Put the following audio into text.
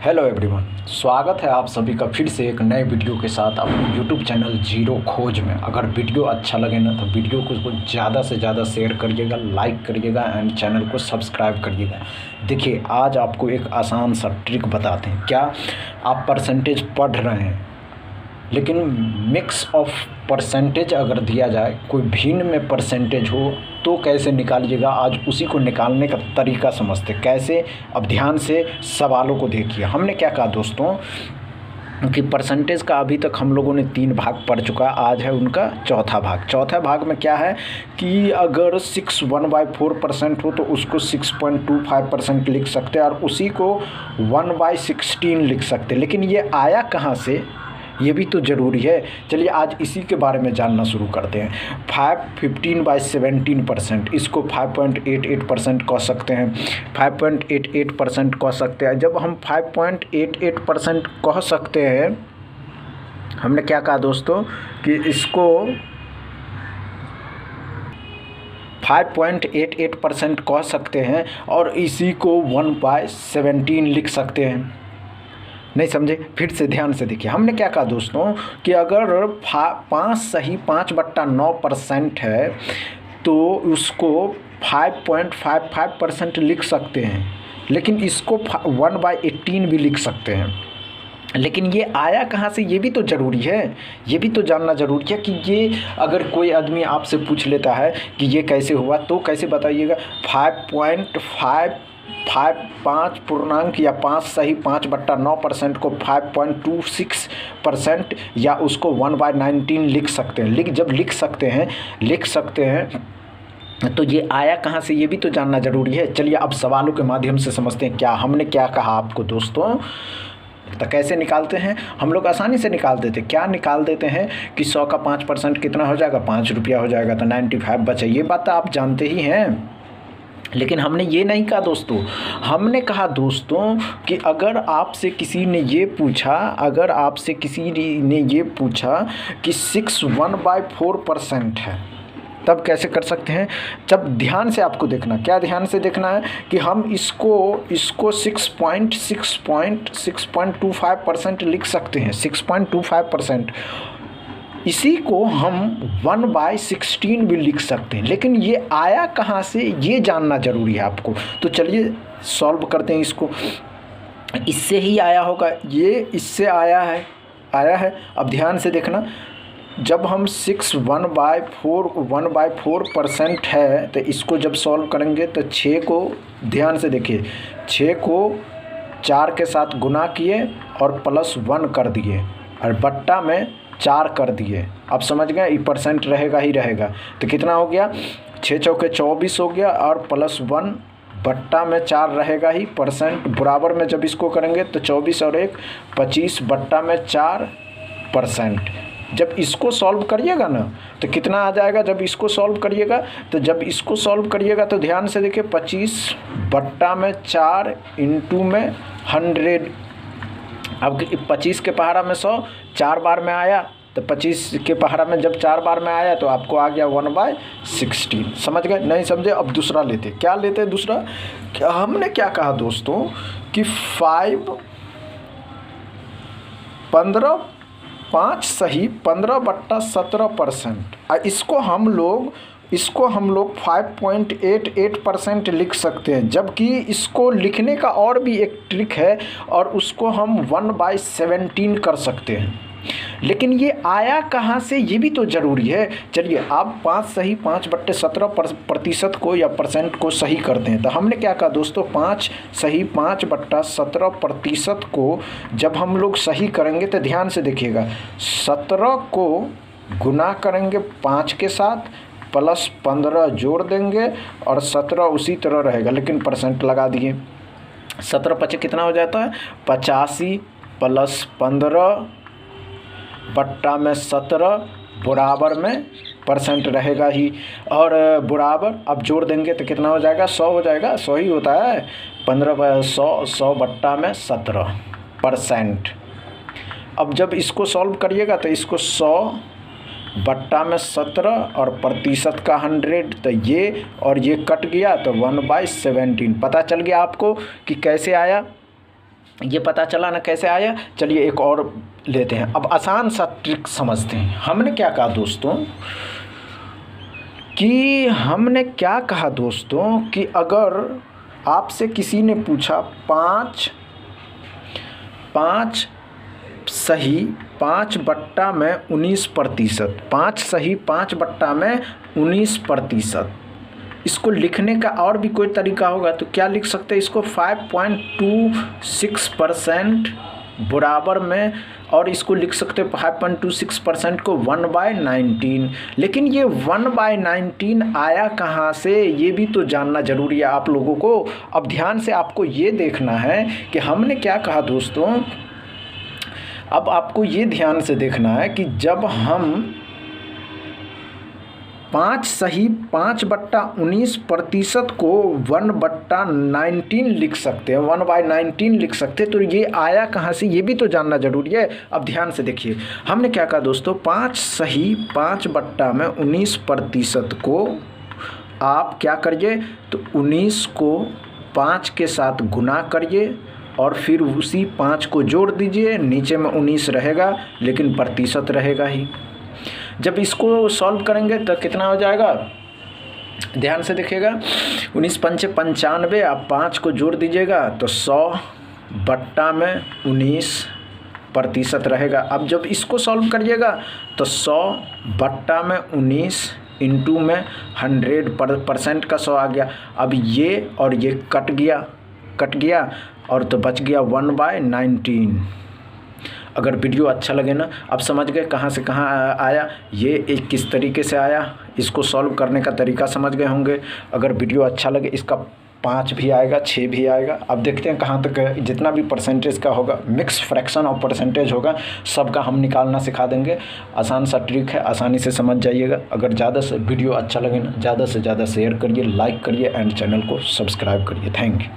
Hello everyone, स्वागत है आप सभी का फिर से एक नए वीडियो के साथ अपने यूट्यूब चैनल जीरो खोज में। अगर वीडियो अच्छा लगे ना तो वीडियो को ज़्यादा से ज़्यादा शेयर करिएगा, लाइक करिएगा एंड चैनल को सब्सक्राइब करिएगा। देखिए, आज आपको एक आसान सा ट्रिक बताते हैं। क्या आप परसेंटेज पढ़ रहे हैं लेकिन मिक्स ऑफ परसेंटेज अगर दिया जाए, कोई भिन्न में परसेंटेज हो तो कैसे निकालिएगा? आज उसी को निकालने का तरीका समझते कैसे। अब ध्यान से सवालों को देखिए। हमने क्या कहा दोस्तों कि परसेंटेज का अभी तक हम लोगों ने 3 भाग पढ़ चुका, आज है उनका चौथा भाग। चौथा भाग में क्या है कि अगर 6 1/4% हो तो उसको 6.25% लिख सकते हैं और उसी को 1/16 लिख सकते हैं। लेकिन ये आया कहाँ से, ये भी तो ज़रूरी है। चलिए आज इसी के बारे में जानना शुरू करते हैं। 15/17%, इसको 5.88% कह सकते हैं, 5.88% कह सकते हैं। जब हम 5.88% कह सकते हैं, हमने क्या कहा दोस्तों कि इसको 5.88% कह सकते हैं और इसी को 1/17 लिख सकते हैं। नहीं समझे? फिर से ध्यान से देखिए। हमने क्या कहा दोस्तों कि अगर 5/9% है तो उसको 5.55% लिख सकते हैं, लेकिन इसको 1/18 भी लिख सकते हैं। लेकिन ये आया कहाँ से, ये भी तो ज़रूरी है, ये भी तो जानना ज़रूरी है कि ये अगर कोई आदमी आपसे पूछ लेता है कि ये कैसे हुआ, तो कैसे बताइएगा? 5 पूर्णांक या 5/9% को 5.26% या उसको 1/19 लिख सकते हैं। जब लिख सकते हैं तो ये आया कहाँ से, ये भी तो जानना ज़रूरी है। चलिए अब सवालों के माध्यम से समझते हैं। हमने क्या कहा आपको दोस्तों, तो कैसे निकालते हैं हम लोग? आसानी से निकाल देते। क्या निकाल देते हैं कि 100 का 5% कितना हो जाएगा? 5 रुपया हो जाएगा, तो 95 बचा। ये बात तो आप जानते ही हैं। लेकिन हमने ये नहीं कहा दोस्तों, हमने कहा दोस्तों कि अगर आपसे किसी ने ये पूछा कि 6 1/4% है, तब कैसे कर सकते हैं? जब ध्यान से आपको देखना, क्या ध्यान से देखना है कि हम इसको 6.25% लिख सकते हैं, 6.25%। इसी को हम 1/16 भी लिख सकते हैं। लेकिन ये आया कहाँ से, ये जानना ज़रूरी है आपको। तो चलिए सॉल्व करते हैं इसको। इससे ही आया होगा, ये इससे आया है। अब ध्यान से देखना, जब हम 6 1/4% है तो इसको जब सॉल्व करेंगे तो 6 को, ध्यान से देखिए, 6 को 4 के साथ गुना किए और +1 कर दिए और बट्टा में 4 कर दिए। अब समझ गए, ये परसेंट रहेगा ही रहेगा। तो कितना हो गया? 6 चौके 24 हो गया और +1 बट्टा में 4 रहेगा ही। परसेंट बराबर में जब इसको करेंगे तो 24 और 1 25 बट्टा में 4%। जब इसको सॉल्व करिएगा ना तो कितना आ जाएगा? जब इसको सॉल्व करिएगा तो ध्यान से देखिए, 25 बट्टा में 4 इंटू में 100। अब 25 के पहाड़ा में 100 4 बार में आया, तो 25 के पहाड़ा में जब 4 बार में आया तो आपको आ गया 1/16। समझ गए? नहीं समझे? अब दूसरा लेते। क्या लेते हैं दूसरा? हमने क्या कहा दोस्तों कि 15/17%। इसको हम लोग 5.88% लिख सकते हैं। जबकि इसको लिखने का और भी एक ट्रिक है और उसको हम 1/17 कर सकते हैं। लेकिन ये आया कहाँ से, ये भी तो ज़रूरी है। चलिए आप 5/17% को या परसेंट को सही करते हैं। तो हमने क्या कहा दोस्तों, 5/17% को जब हम लोग सही करेंगे तो ध्यान से देखिएगा, 17 को गुना करेंगे 5 के साथ, +15 जोड़ देंगे और 17 उसी तरह रहेगा, लेकिन परसेंट लगा दिए। 17 × 5 कितना हो जाता है? 85 +15 बट्टा में 17 बराबर में परसेंट रहेगा ही। और बराबर अब जोड़ देंगे तो कितना हो जाएगा? 100 हो जाएगा। 100 ही होता है। 15/100 बट्टा में 17%। अब जब इसको सॉल्व करिएगा तो इसको 100 बट्टा में 17 और प्रतिशत का 100, तो ये और ये कट गया तो 1/17। पता चल गया आपको कि कैसे आया। ये पता चला ना कैसे आया। चलिए एक और लेते हैं। अब आसान सा ट्रिक समझते हैं। हमने क्या कहा दोस्तों कि अगर आपसे किसी ने पूछा 5 सही 5/19%, 5 सही 5/19%, इसको लिखने का और भी कोई तरीका होगा तो क्या लिख सकते हैं इसको 5.26% बराबर में, और इसको लिख सकते हैं 5.26% को 1/19। लेकिन ये 1/19 आया कहाँ से, ये भी तो जानना ज़रूरी है आप लोगों को। अब ध्यान से आपको ये देखना है कि हमने क्या कहा दोस्तों। अब आपको ये ध्यान से देखना है कि जब हम 5 सही 5/19% को 1/19 लिख सकते हैं, 1/19 लिख सकते हैं, तो ये आया कहाँ से ये भी तो जानना ज़रूरी है। अब ध्यान से देखिए हमने क्या कहा दोस्तों, 5 सही 5/19% को आप क्या करिए तो 19 को 5 के साथ गुना करिए और फिर उसी 5 को जोड़ दीजिए। नीचे में 19 रहेगा लेकिन प्रतिशत रहेगा ही। जब इसको सॉल्व करेंगे तो कितना हो जाएगा, ध्यान से देखिएगा, 19 पंचे 95, आप 5 को जोड़ दीजिएगा तो 100/19% रहेगा। अब जब इसको सॉल्व करिएगा तो 100/19 इंटू में 100% का 100 आ गया। अब ये और ये कट गया और तो बच गया 1/19। अगर वीडियो अच्छा लगे ना, अब समझ गए कहाँ से कहाँ आया, ये एक किस तरीके से आया, इसको सॉल्व करने का तरीका समझ गए होंगे। अगर वीडियो अच्छा लगे इसका 5 भी आएगा, 6 भी आएगा। अब देखते हैं कहाँ तक जितना भी परसेंटेज का होगा, मिक्स फ्रैक्शन और परसेंटेज होगा, सबका हम निकालना सिखा देंगे। आसान सा ट्रिक है, आसानी से समझ जाइएगा। अगर ज़्यादा से वीडियो अच्छा लगे ना, ज़्यादा से ज़्यादा शेयर करिए, लाइक करिए एंड चैनल को सब्सक्राइब करिए। Thank you.